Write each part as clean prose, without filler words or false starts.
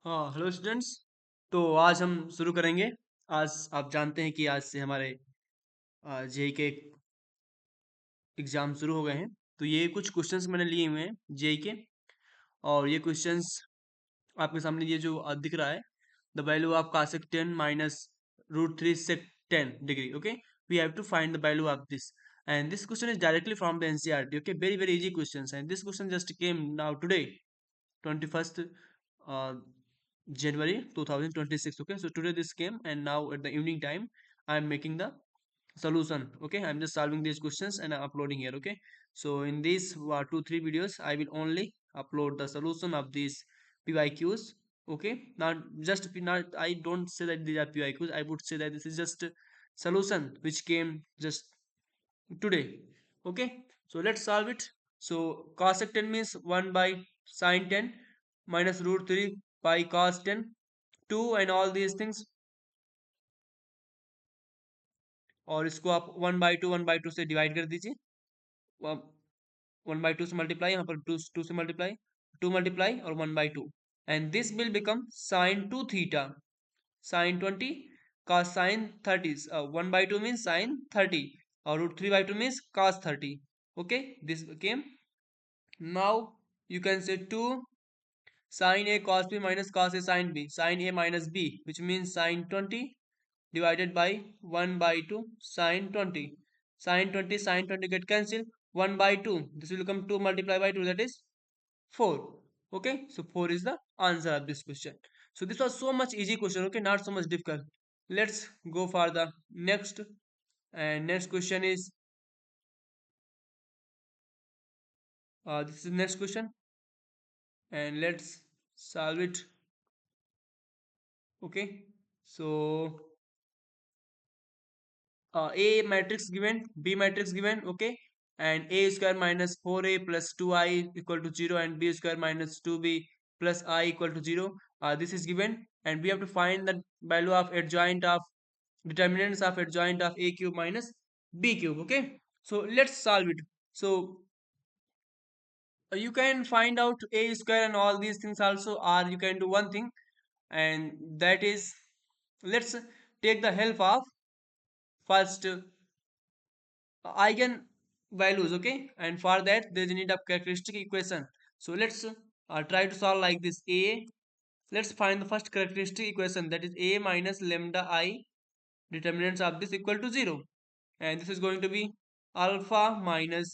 हाँ hello students. तो आज हम शुरू करेंगे। आज आप जानते हैं कि आज से हमारे जेई के एग्ज़ाम शुरू हो गए हैं। तो ये कुछ क्वेश्चंस मैंने लिए हुए हैं जेई के। और ये क्वेश्चंस आपके सामने ये जो दिख रहा है, the value of cosec 10 minus root three sec 10 degree. Okay, we have to find the value of this, and this question is directly from the NCERT. Okay, very very easy questions, and this question just came now today 21st January 2026. Okay, so today this came, and now at the evening time I am making the solution. Okay, I'm just solving these questions and I'm uploading here. Okay, so in these 2 3 videos I will only upload the solution of these pyqs. Okay, not I don't say that these are pyqs, I would say that this is just a solution which came just today. Okay, so let's solve it. So cosec 10 means 1 by sine 10 minus root 3 pi cos 10, 2 and all these things, और इसको आप 1/2 से divide कर दीजिए। 1/2 से multiply, यहाँ पर to से मल्टीप्लाई, 2 मल्टीप्लाई और 1/2, and this will become sine 2 theta sine 20 cos sine 30। 1/2 means sine 30 और root 3/2 means cos 30। okay, this became, now you can say 2 sin a cos b minus cos a sin b, sin a minus b, which means sin 20 divided by 1 by 2 sin 20. Sin 20 sin 20 get cancelled, 1 by 2, this will become 2 multiplied by 2, that is 4. Okay, so 4 is the answer of this question. So this was so much easy question. Okay, not so much difficult. Let's go for the next, and next question is this is next question, and let's solve it. Okay, so A matrix given, B matrix given. Okay, and A square minus 4A plus 2I equal to 0, and B square minus 2B plus I equal to 0. This is given, and we have to find the value of adjoint of determinants of adjoint of A cube minus B cube. Okay, so let's solve it. So you can find out A square and all these things also, or you can do one thing, and that is, let's take the help of first eigen values. Okay, and for that there is a need of characteristic equation. So let's try to solve like this. Let's find the first characteristic equation, that is a minus lambda I determinants of this equal to 0, and this is going to be alpha minus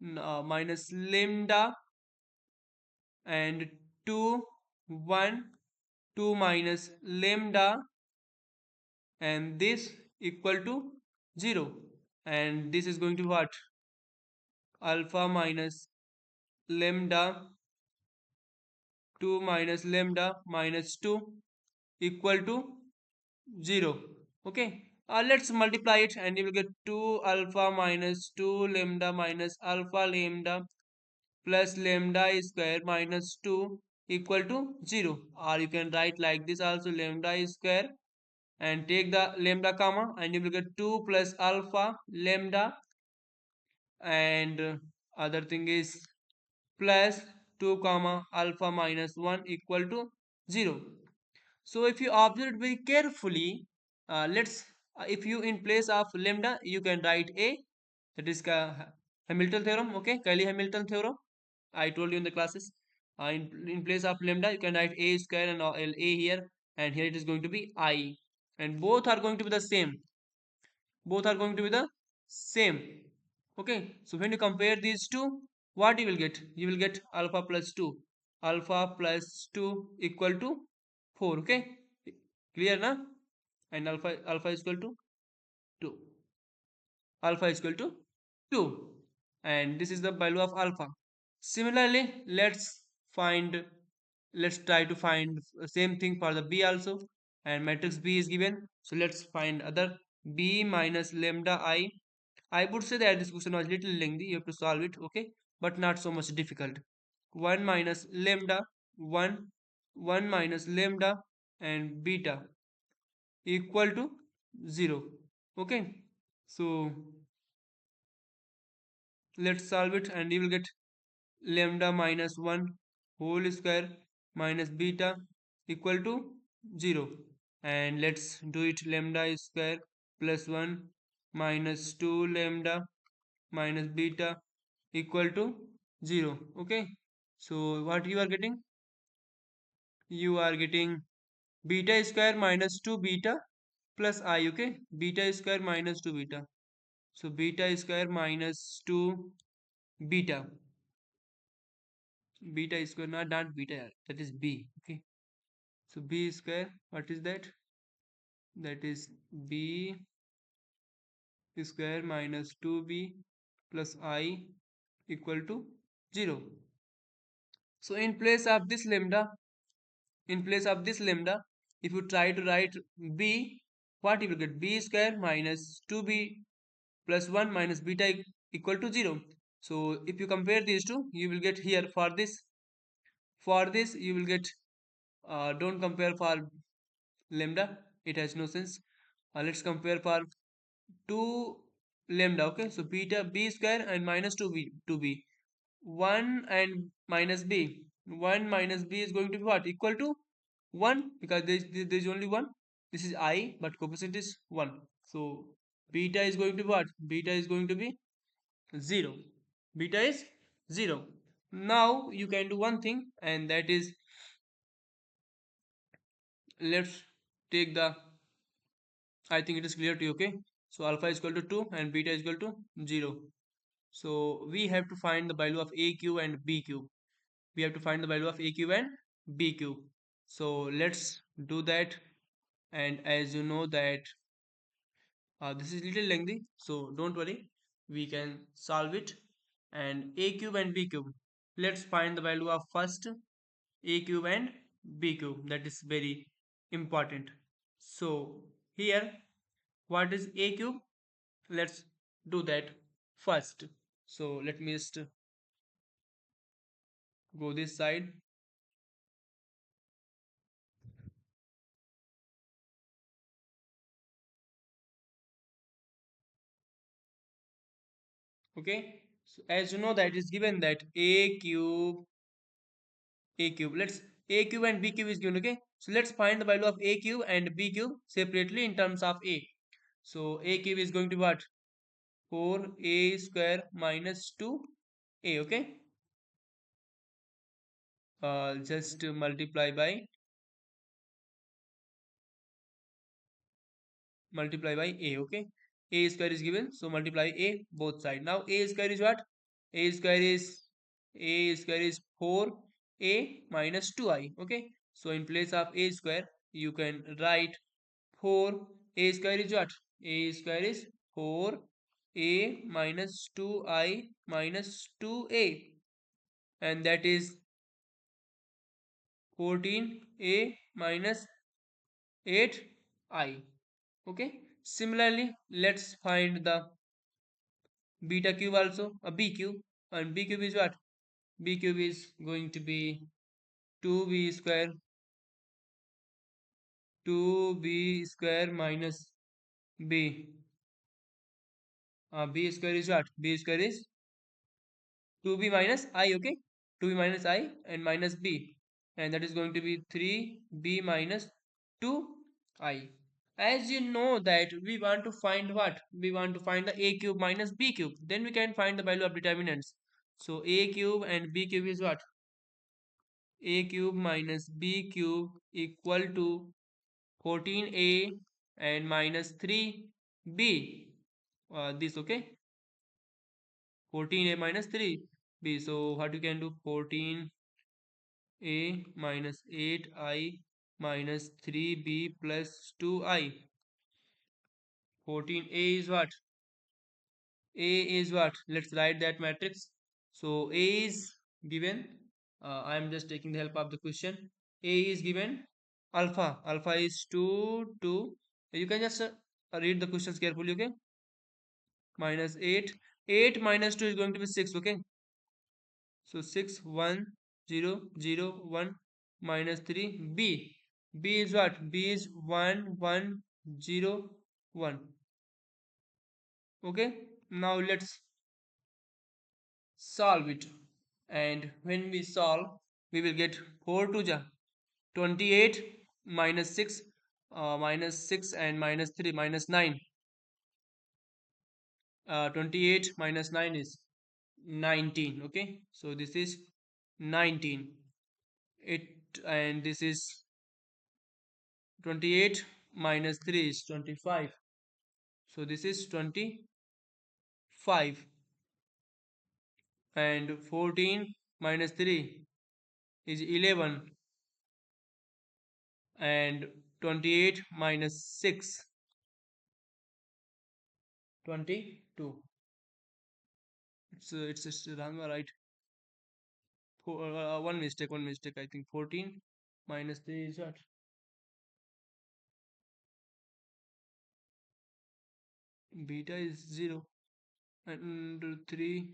lambda and 2 1 2 minus lambda, and this equal to 0, and this is going to be what, alpha minus lambda 2 minus lambda minus 2 equal to 0. Okay, let's multiply it, and you will get 2 alpha minus 2 lambda minus alpha lambda plus lambda square minus 2 equal to 0, or you can write like this also, lambda square, and take the lambda comma, and you will get 2 plus alpha lambda, and other thing is plus 2 comma alpha minus 1 equal to 0. So if you observe it very carefully, let's if you in place of lambda you can write a, that is Hamilton theorem. Okay, Cayley Hamilton theorem, I told you in the classes. In place of lambda you can write a square and a here, and here it is going to be I, and both are going to be the same, both are going to be the same. Okay, so when you compare these two, what you will get, you will get alpha plus 2, alpha plus 2 equal to 4. Okay, clear na? And alpha is equal to 2, alpha is equal to 2, and this is the value of alpha. Similarly, find let's try to find same thing for the b also, and matrix b is given. So let's find other, b minus lambda I would say that this question was little lengthy, you have to solve it. Okay, but not so much difficult. 1 minus lambda 1 1 minus lambda and beta equal to 0. Okay, so let's solve it, and you will get lambda minus 1 whole square minus beta equal to 0. And let's do it. Lambda square plus 1 minus 2 lambda minus beta equal to 0. Okay, so what you are getting? You are getting beta square minus 2 beta plus I. Okay, beta square minus 2 beta. So beta square minus 2 beta. Beta square, not beta, that is b. Okay, so b square, what is that? That is b square minus 2b plus I equal to 0. So in place of this lambda, if you try to write b, what you will get? B square minus 2b plus 1 minus beta equal to 0. So if you compare these two, you will get here for this you will get, don't compare for lambda, it has no sense. Let's compare for 2 lambda. Okay, so beta b square and minus 2b 1 and minus b, 1 minus b is going to be what? Equal to 1, because there is only 1. This is I, but coefficient is 1. So beta is going to be what? Beta is going to be 0. Beta is 0. Now you can do one thing, and that is, let's take the, I think it is clear to you. Okay, so alpha is equal to 2 and beta is equal to 0. So we have to find the value of a cube and b cube. We have to find the value of a cube and b cube. So let's do that. And as you know that this is little lengthy, so don't worry, we can solve it. And a cube and b cube, let's find the value of first a cube and b cube. That is very important. So here, what is a cube? Let's do that first. So let me just go this side. Okay, so as you know that is given that a cube, let's, a cube and b cube is given. Okay, so let's find the value of a cube and b cube separately in terms of a. So a cube is going to be what? 4a square minus 2a. Okay, just multiply by a. Okay, a square is given, so multiply a both side. Now a square is what? a square is a square is 4a minus 2I. Okay, so in place of a square you can write 4. A square is what? A square is 4a minus 2I minus 2a, and that is 14a minus 8I. Okay, similarly let's find the beta cube also, a b cube. And b cube is what? B cube is going to be 2b square 2b square minus b. B square is what? B square is 2b minus I. Okay, 2b minus I and minus b, and that is going to be 3b minus 2I. As you know that we want to find what? We want to find the a cube minus b cube. Then we can find the value of determinants. So a cube and b cube is what? A cube minus b cube equal to 14a and minus 3b. This, okay, 14a minus 3b. So what you can do? 14a minus 8I minus 3b plus 2I. 14a is what? A is what? Let's write that matrix. So a is given, I am just taking the help of the question. A is given alpha is 2 2. You can just read the questions carefully. Okay, minus 8. 8 minus 2 is going to be 6. Okay, so 6 1 0 0 1 minus 3. B is what? B is 1 1 0 1. Okay, now let's solve it. And when we solve, we will get 4 to ja 28 minus 6, minus 6 and minus 3 minus 9. 28 minus 9 is 19. Okay, so this is 19. It and this is 28 minus 3 is 25. So this is 25, and 14 minus 3 is 11, and 28 minus 6, 22. It's wrong, right? One mistake. I think 14 minus 3 is what? Beta is 0, and 3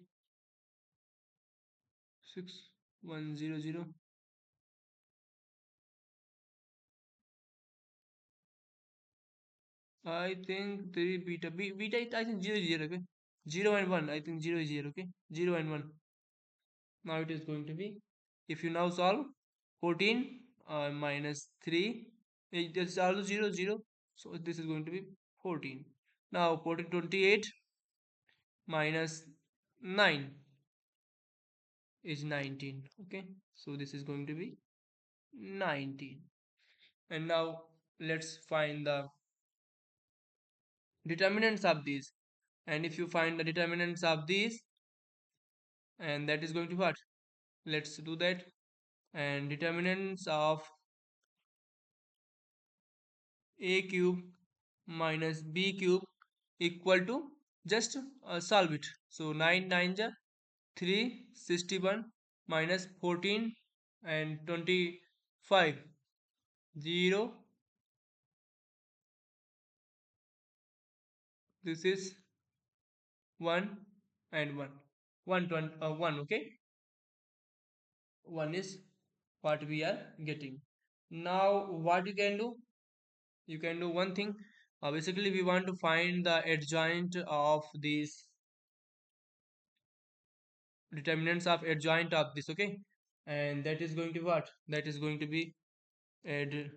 6 1 0 0. I think 3 beta. Beta I think 0 is 0. Okay, 0 and 1. I think 0 is 0. Okay, 0 and 1. Now it is going to be, if you now solve 14 minus 3, it is also 0 0. So this is going to be 14. Now 14 28 minus 9 is 19. Okay, so this is going to be 19. And now let's find the determinants of these. And if you find the determinants of these, and that is going to what? Let's do that. And determinants of a cube minus b cube equal to, just solve it. So 9 9 ja 361 minus 14 and 25, 0. This is 1 and 1, 1. Okay, 1 is what we are getting. Now what you can do, you can do one thing. Basically we want to find the adjoint of these, determinants of adjoint of this. Okay, and that is going to be what? That is going to be ad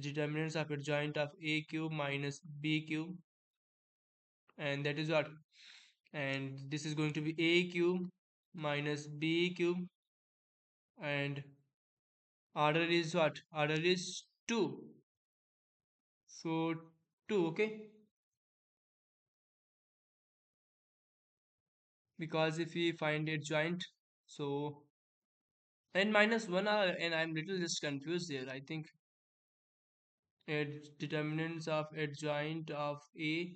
determinants of adjoint of a cube minus b cube, and that is what? And this is going to be a cube minus b cube, and order is what? Order is 2. So 2. Okay, because if we find adjoint, so n minus 1 are, and I'm little just confused here. I think determinants of adjoint of a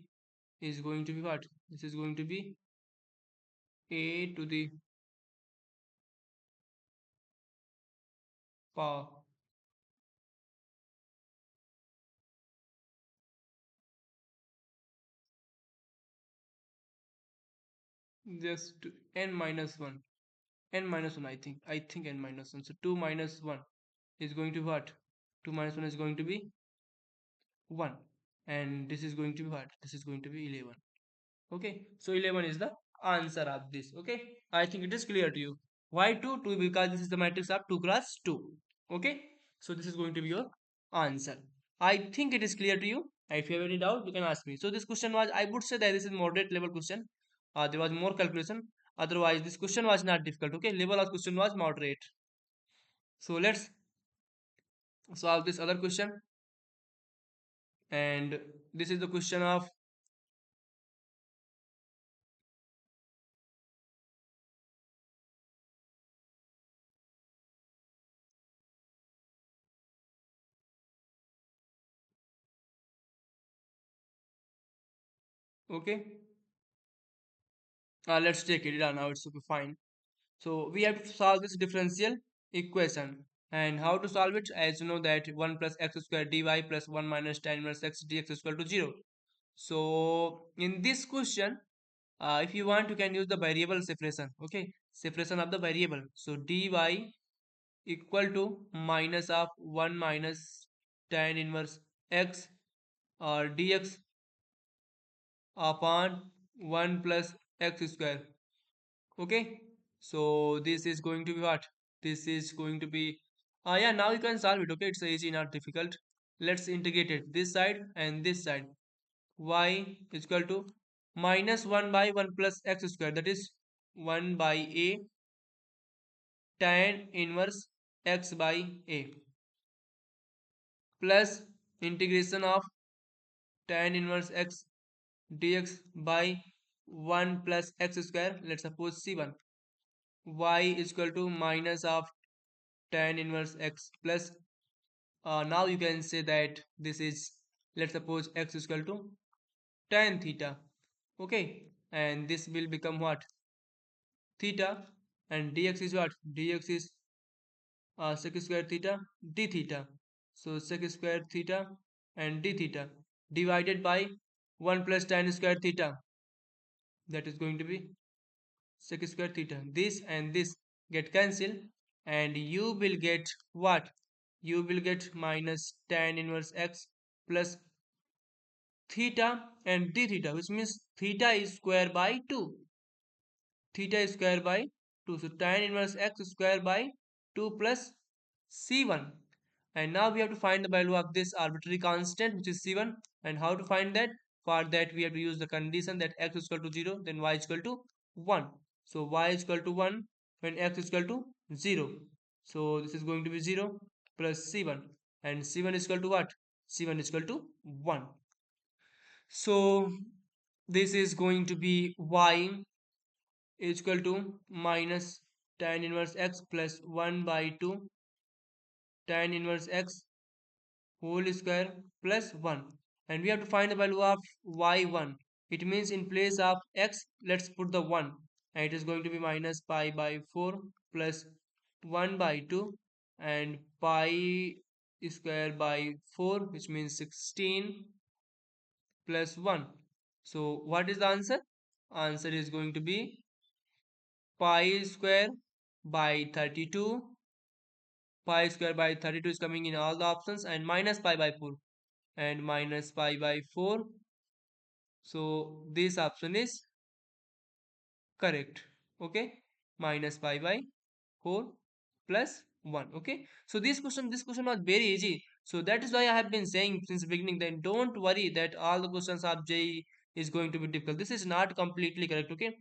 is going to be what? This is going to be a to the power, just n minus 1. N minus 1, I think n minus 1. So 2 minus 1 is going to be what? 2 minus 1 is going to be 1, and this is going to be what? This is going to be 11. Okay, so 11 is the answer of this. Okay, I think it is clear to you. Why 2? 2 because this is the matrix of 2 cross 2. Okay, so this is going to be your answer. I think it is clear to you. If you have any doubt, you can ask me. So this question was, I would say that this is moderate level question. There was more calculation. Otherwise this question was not difficult. Okay, level of question was moderate. So let's solve this other question. And this is the question of, okay, let's take it. Now it's okay, fine. So we have to solve this differential equation. And how to solve it? As you know that 1 plus x square dy plus 1 minus tan inverse x dx is equal to 0. So in this question, if you want, you can use the variable separation. Okay, separation of the variable. So dy equal to minus of 1 minus tan inverse x, or dx upon 1 plus x square. Okay, So this is going to be what? This is going to be yeah, now you can solve it. Okay, it's easy, not difficult. Let's integrate it, this side and this side. Y is equal to minus 1 by 1 plus x square, that is 1 by a tan inverse x by a, plus integration of tan inverse x dx by 1 plus x square, let's suppose c1. Y is equal to minus of tan inverse x plus now you can say that this is, let's suppose x is equal to tan theta. Okay, and this will become what? Theta. And dx is what? Dx is sec square theta d theta. So sec square theta and d theta divided by 1 plus tan square theta, that is going to be sec square theta. This and this get cancelled, and you will get what? You will get minus tan inverse x plus theta and d theta, which means theta is square by 2. Theta is square by 2. So tan inverse x square by 2 plus c1. And now we have to find the value of this arbitrary constant, which is c1. And how to find that? For that we have to use the condition that x is equal to 0, then y is equal to 1. So y is equal to 1 when x is equal to 0. So this is going to be 0 plus c1. And c1 is equal to what? C1 is equal to 1. So this is going to be y is equal to minus tan inverse x plus 1 by 2 tan inverse x whole square plus 1. And we have to find the value of y1. It means in place of x, let's put the 1. And it is going to be minus pi by 4 plus 1 by 2 and pi square by 4, which means 16 plus 1. So what is the answer? Answer is going to be pi square by 32. Pi square by 32 is coming in all the options, and minus pi by 4 and minus pi by 4. So this option is correct. Okay, minus pi by 4 plus 1. Okay, so this question was very easy. So that is why I have been saying since the beginning that don't worry that all the questions of JEE is going to be difficult. This is not completely correct. Okay,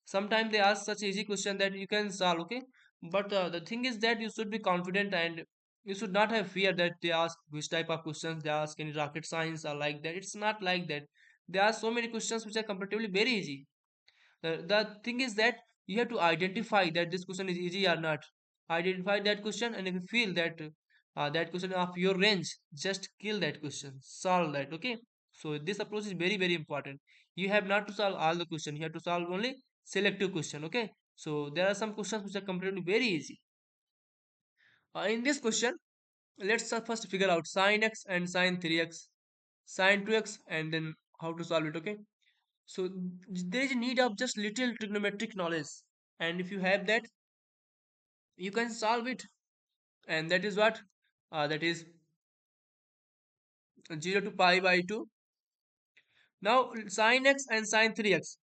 sometimes they ask such easy question that you can solve. Okay, but the thing is that you should be confident, and you should not have fear that they ask which type of questions they ask, any rocket science or like that. It's not like that. There are so many questions which are comparatively very easy. The thing is that you have to identify that this question is easy or not. Identify that question, and if you feel that that question of your range, just kill that question, solve that. Okay, so this approach is very very important. You have not to solve all the question, you have to solve only selective question. Okay, so there are some questions which are comparatively very easy. In this question, let's first figure out sine x and sine 3x, sine 2x, and then how to solve it. Okay, so there is a need of just little trigonometric knowledge, and if you have that, you can solve it. And that is what? That is 0 to pi by 2. Now sine x and sine 3x.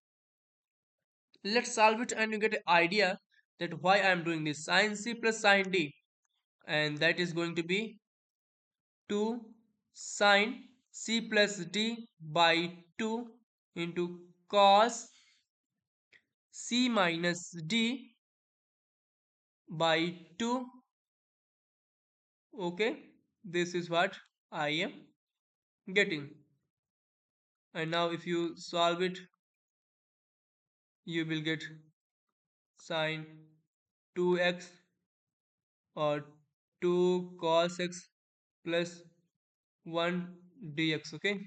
Let's solve it and you get an idea that why I am doing this. Sine c plus sine d, and that is going to be 2 sine c plus d by 2 into cos c minus d by 2. Okay, this is what I am getting. And now if you solve it, you will get sine 2x or 2 cos x plus 1 dx. Okay,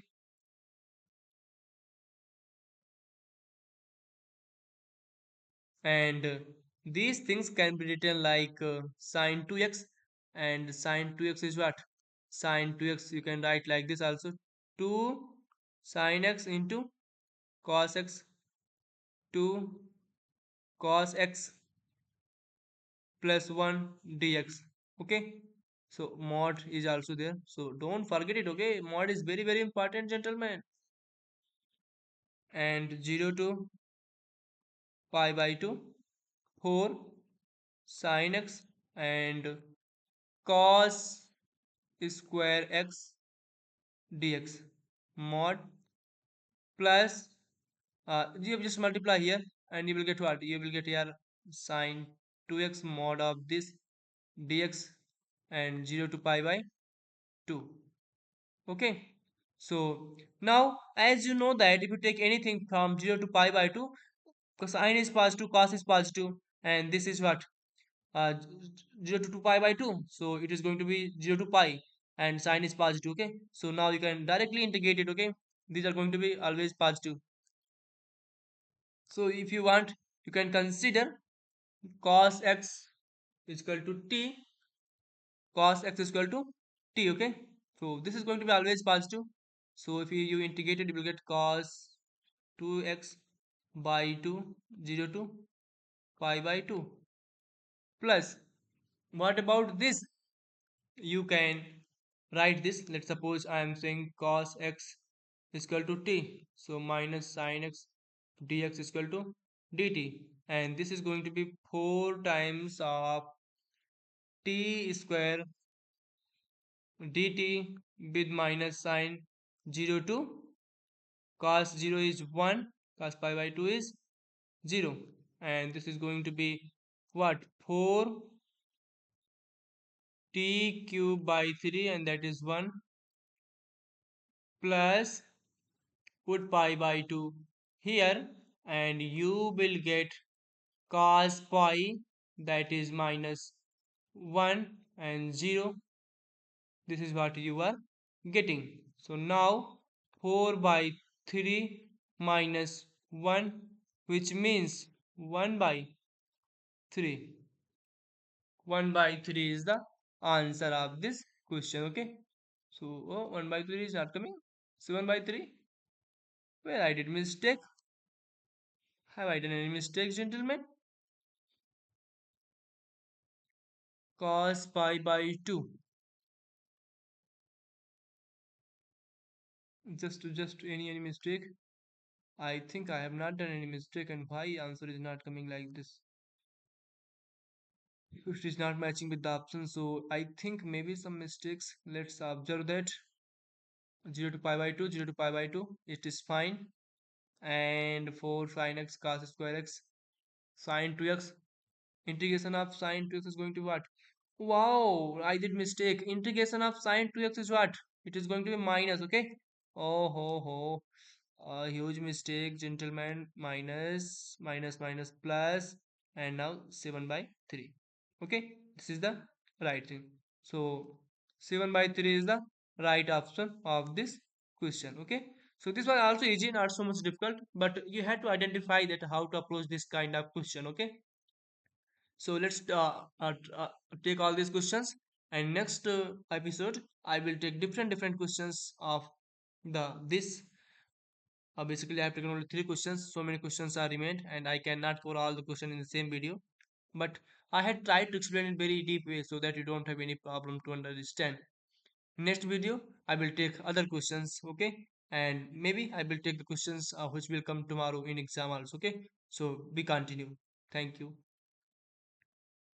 and these things can be written like sine 2x, and sine 2x is what? Sine 2x you can write like this also: 2 sine x into cos x, 2 cos x plus 1 dx. Okay, so mod is also there, so don't forget it. Okay, mod is very very important, gentlemen. And 0 to pi by 2 4 sin x and cos square x dx mod plus you just multiply here and you will get what? You will get here sine 2x mod of this dx and 0 to pi by 2. Okay, so now as you know that if you take anything from 0 to pi by 2, because sine is positive, cos is positive, and this is what? 0 to 2 pi by 2, so it is going to be 0 to pi, and sine is positive. Okay, so now you can directly integrate it. Okay, these are going to be always positive. So if you want, you can consider cos x is equal to t, cos x is equal to t. Okay, so this is going to be always positive. So if you integrate it, you will get cos 2x by 2, 0 to pi by 2, plus what about this? You can write this. Let's suppose I am saying cos x is equal to t, so minus sin x dx is equal to dt, and this is going to be 4 times of t square dt with minus sin 0 to cos 0 is 1, cos pi by 2 is 0, and this is going to be what? 4 t cube by 3, and that is 1, plus put pi by 2 here, and you will get cos pi, that is minus 1 and 0. This is what you are getting. So now 4 by 3 minus 1, which means 1 by 3. 1 by 3 is the answer of this question. Okay, so 1 by 3 is not coming. 7 by 3, where I did mistake. Have I done any mistakes, gentlemen? Cos pi by 2. Just any mistake? I think I have not done any mistake, and why answer is not coming like this? It is not matching with the option, so I think maybe some mistakes. Let's observe that 0 to pi by 2, 0 to pi by 2, it is fine. And 4 sin x cos square x sin 2x, integration of sin 2x is going to what? Wow, I did mistake. Integration of sin 2x is what? It is going to be minus. Okay, oh ho ho, a huge mistake, gentlemen. Minus minus minus plus, and now 7 by 3. Okay, this is the right thing. So 7 by 3 is the right option of this question. Okay, so this was also easy, not so much difficult, but you had to identify that how to approach this kind of question. Okay, so let's take all these questions, and next episode I will take different questions of the this. Basically, I have taken only 3 questions. So many questions are remained, and I cannot cover all the questions in the same video. But I had tried to explain it very deep way so that you don't have any problem to understand. Next video, I will take other questions. Okay, and maybe I will take the questions which will come tomorrow in exam also. Okay, so we continue. Thank you.